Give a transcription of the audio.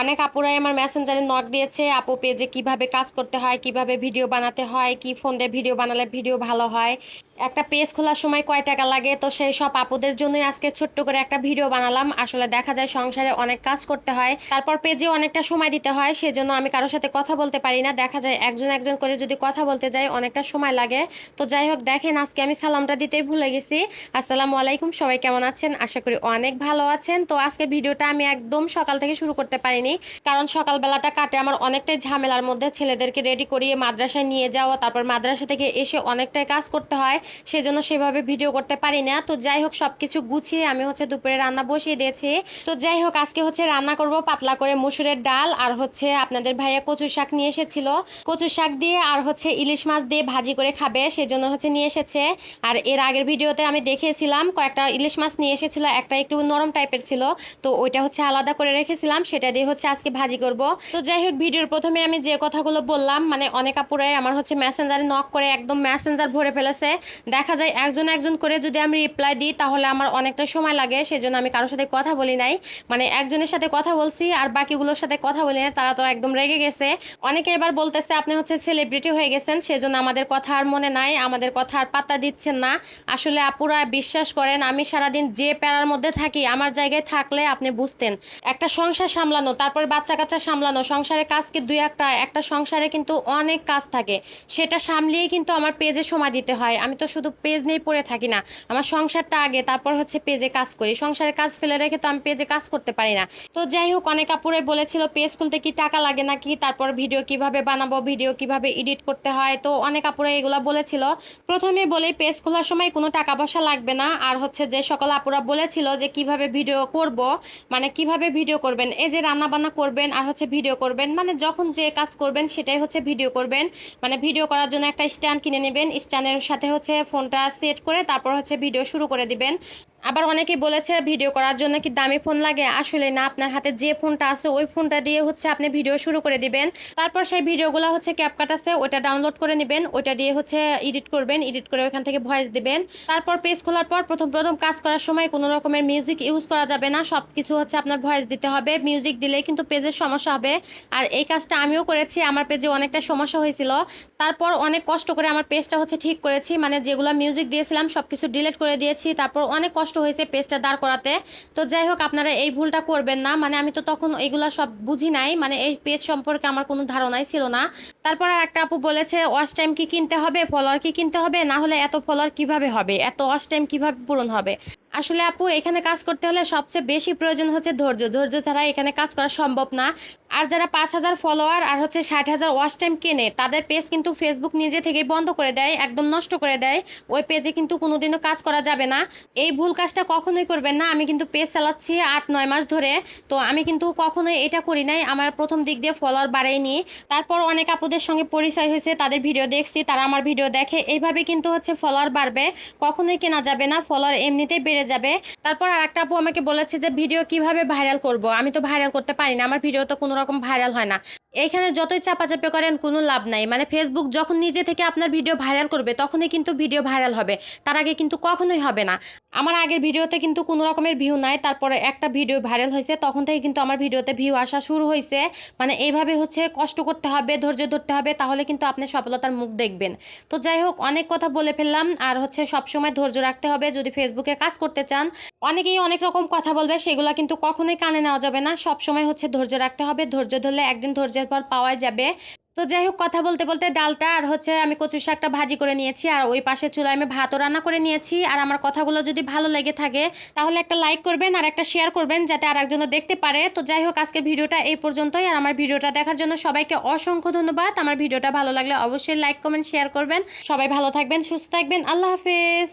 অনেক আপুরাই আমার মেসেঞ্জারে নক দিয়েছে, আপু পেজে কিভাবে কাজ করতে হয়, কিভাবে ভিডিও বানাতে হয়, কি ফোন দিয়ে ভিডিও বানালে ভিডিও ভালো হয়, একটা পেজ খোলার সময় কয় টাকা লাগে। তো সেই সব আপুদের জন্যই আজকে ছোট্ট করে একটা ভিডিও বানালাম। আসলে দেখা যায় সংসারে অনেক কাজ করতে হয়, তারপর পেজে অনেকটা সময় দিতে হয়, সেজন্য আমি কারোর সাথে কথা বলতে পারি না। দেখা যায় একজন একজন করে যদি কথা বলতে যাই অনেকটা সময় লাগে। তো যাই হোক, দেখেন আজকে আমি সালামটা দিতেই ভুলে গেছি। আসসালামু আলাইকুম, সবাই কেমন আছেন? আশা করি অনেক ভালো আছেন। তো আজকের ভিডিওটা আমি একদম সকাল থেকে শুরু করতে পারিনি, কারণ সকালবেলাটা কাটে আমার অনেকটাই ঝামেলার মধ্যে। ছেলেদেরকে রেডি করিয়ে মাদ্রাসায় নিয়ে যাওয়া, তারপর মাদ্রাসা থেকে এসে অনেকটাই কাজ করতে হয়, সেজন্য সেভাবে ভিডিও করতে পারি না। তো যাই হোক, সবকিছু গুছিয়ে আমি দুপুরে রান্না বসিয়ে দিয়েছি। তো যাই হোক, আজকে রান্না করব পাতলা করে মসুরের ডাল, আর আপনাদের ভাইয়া কচু শাক নিয়ে এসেছিল। কচু শাক দিয়ে আর ইলিশ মাছ দিয়ে ভাজি করে খাবে, সেজন্য নিয়ে এসেছে। আর এর আগের ভিডিওতে আমি দেখিয়েছিলাম কয়েকটা ইলিশ মাছ নিয়ে এসেছিল, একটা একটু নরম টাইপের ছিল, তো ওইটা আলাদা করে রেখেছিলাম, সেটা দিয়ে আজকে ভাজি করব। তো যাই হোক, ভিডিওর প্রথমে আমি যে কথাগুলো বললাম, অনেক আপুরাই আমার মেসেঞ্জারে নক করে একদম মেসেঞ্জার ভরে ফেলেছে। দেখা যায় একজন একজন করে যদি আমি রিপ্লাই দিই তাহলে আমার অনেকটা সময় লাগে, সেজন্য আমি কারোর সাথে কথা বলি নাই। একজনের সাথে কথা বলছি আর বাকিগুলোর সাথে কথা বলি না, তারা তো একদম রেগে গেছে। অনেকে এবার বলতেছে আপনি সেলিব্রিটি হয়ে গেছেন, সেজন্য আমাদের কথা আর মনে নাই, আমাদের কথা আর পাত্তা দিচ্ছেন না। আসলে আপুরা বিশ্বাস করেন, আমি সারাদিন যে প্যারার মধ্যে থাকি, আমার জায়গায় থাকলে আপনি বুঝতেন। একটা সংসার সামলানো, তারপর বাচ্চা কাচ্চা সামলানো, সংসারের কাজ কি দুই একটা, একটা সংসারে কিন্তু অনেক কাজ থাকে, সেটা সামলিয়ে কিন্তু আমার পেজে সময় দিতে হয়। আমি তো শুধু পেজ নিয়েই পড়ে থাকি না, আমার সংসারটা আগে, তারপর পেজে কাজ করি। সংসারের কাজ ফেলে রেখে তো আমি পেজে কাজ করতে পারি না। তো যাই হোক, অনেক আপুরে বলেছিল পেজ খুলতে কি টাকা লাগে নাকি, তারপর ভিডিও কিভাবে বানাবো, ভিডিও কিভাবে এডিট করতে হয়, তো অনেক আপুরে এগুলা বলেছিল। প্রথমে বলেই পেজ খোলার সময় কোনো টাকা পয়সা লাগবে না। আর যে সকল আপুরা বলেছিল যে কিভাবে ভিডিও করব, কিভাবে ভিডিও করবেন, এই যে রান্না বান্না করবেন আর ভিডিও করবেন, যখন যে কাজ করবেন সেটাই ভিডিও করবেন। ভিডিও করার জন্য একটা স্ট্যান্ড কিনে নেবেন, স্ট্যান্ডের সাথে ফোনটা সেট করে তারপর ভিডিও শুরু করে দিবেন। আবার অনেকেই বলেছে ভিডিও করার জন্য কি দামি ফোন লাগে, আসলে না, আপনার হাতে যে ফোনটা আছে ওই ফোনটা দিয়ে আপনি ভিডিও শুরু করে দিবেন। তারপর সেই ভিডিওগুলো ক্যাপকাট আছে ওটা ডাউনলোড করে নেবেন, ওইটা দিয়ে এডিট করবেন, এডিট করে ওইখান থেকে ভয়েস দিবেন। তারপর পেজ খোলার পর প্রথম প্রথম কাজ করার সময় কোনো রকমের মিউজিক ইউজ করা যাবে না, সব কিছু আপনার ভয়েস দিতে হবে। মিউজিক দিলেই কিন্তু পেজের সমস্যা হবে। আর এই কাজটা আমিও করেছি, আমার পেজে অনেকটা সমস্যা হয়েছিল। তারপর অনেক কষ্ট করে আমার পেজটা ঠিক করেছি, যেগুলো মিউজিক দিয়েছিলাম সব কিছু ডিলিট করে দিয়েছি। তারপর অনেক কষ্ট হয়েছে পেজটা দাঁড় করাতে। তো যাই হোক, আপনারা এই ভুলটা করবেন না। আমি তো তখন এগুলা সব বুঝি নাই, এই পেজ সম্পর্কে আমার কোনো ধারণাই ছিল না। তারপর আর একটা আপু বলেছে ওয়াচ টাইম কি কিনতে হবে, ফলোয়ার কি কিনতে হবে, না হলে এত ফলোয়ার কিভাবে হবে, এত ওয়াচ টাইম কিভাবে পূরণ হবে। আসলে আপু, এখানে কাজ করতে হলে সবচেয়ে বেশি প্রয়োজন ধৈর্য। ধৈর্য ছাড়া এখানে কাজ করা সম্ভব না। আর যারা 5,000 ফলোয়ার আর 60,000 ওয়াচ টাইম কেনে, তাদের পেজ কিন্তু ফেসবুক নিজে থেকেই বন্ধ করে দেয়, একদম নষ্ট করে দেয়। ওই পেজে কিন্তু কোনোদিনও কাজ করা যাবে না। এই ভুল কাজটা কখনোই করবেন না। আমি কিন্তু পেজ চালাচ্ছি 8-9 মাস ধরে, তো আমি কিন্তু কখনোই এটা করি নাই। আমার প্রথম দিক দিয়ে ফলোয়ার বাড়াইনি। তারপর অনেক আপুদের সঙ্গে পরিচয় হয়েছে, তাদের ভিডিও দেখছি, তারা আমার ভিডিও দেখে, এইভাবে কিন্তু ফলোয়ার বাড়বে, কখনোই কেনা যাবে না, ফলোয়ার এমনিতেই বেড়ে যাবে। তারপর আর একটা আপু আমাকে বলেছে যে ভিডিও কিভাবে ভাইরাল করব। আমি তো ভাইরাল করতে পারি না, আমার ভিডিও তো কোনো রকম ভাইরাল হয় না। এইখানে যতই চাপাচাপি করেন কোনো লাভ নাই। ফেসবুক যখন নিজে থেকে আপনার ভিডিও ভাইরাল করবে তখনই কিন্তু ভিডিও ভাইরাল হবে, তার আগে কিন্তু কখনোই হবে না। আমার আগের ভিডিওতে কিন্তু কোনো রকমের ভিউ নাই, তারপরে একটা ভিডিও ভাইরাল হয়েছে, তখন থেকে কিন্তু আমার ভিডিওতে ভিউ আসা শুরু হয়েছে। এইভাবে কষ্ট করতে হবে, ধৈর্য ধরতে হবে, তাহলে কিন্তু আপনি সফলতার মুখ দেখবেন। তো যাই হোক, অনেক কথা বলে ফেললাম। আর সবসময় ধৈর্য রাখতে হবে যদি ফেসবুকে কাজ করতে চান। অনেকেই অনেক রকম কথা বলবে, সেগুলো কিন্তু কখনোই কানে নেওয়া যাবে না। সবসময় ধৈর্য রাখতে হবে, ধৈর্য ধরলে একদিন ধৈর্যের ফল পাওয়াই যাবে। তো যাই হোক, কথা বলতে বলতে ডালটা আর আমি কচুর শাকটা ভাজি করে নিয়েছি, আর ওই পাশে চুলায় আমি ভাতও রান্না করে নিয়েছি। আর আমার কথাগুলো যদি ভালো লেগে থাকে তাহলে একটা লাইক করবেন আর একটা শেয়ার করবেন, যাতে আর একজনও দেখতে পারে। তো যাই হোক, আজকের ভিডিওটা এই পর্যন্তই। আর আমার ভিডিওটা দেখার জন্য সবাইকে অসংখ্য ধন্যবাদ। আমার ভিডিওটা ভালো লাগলে অবশ্যই লাইক কমেন্ট শেয়ার করবেন। সবাই ভালো থাকবেন, সুস্থ থাকবেন, আল্লাহ হাফেজ।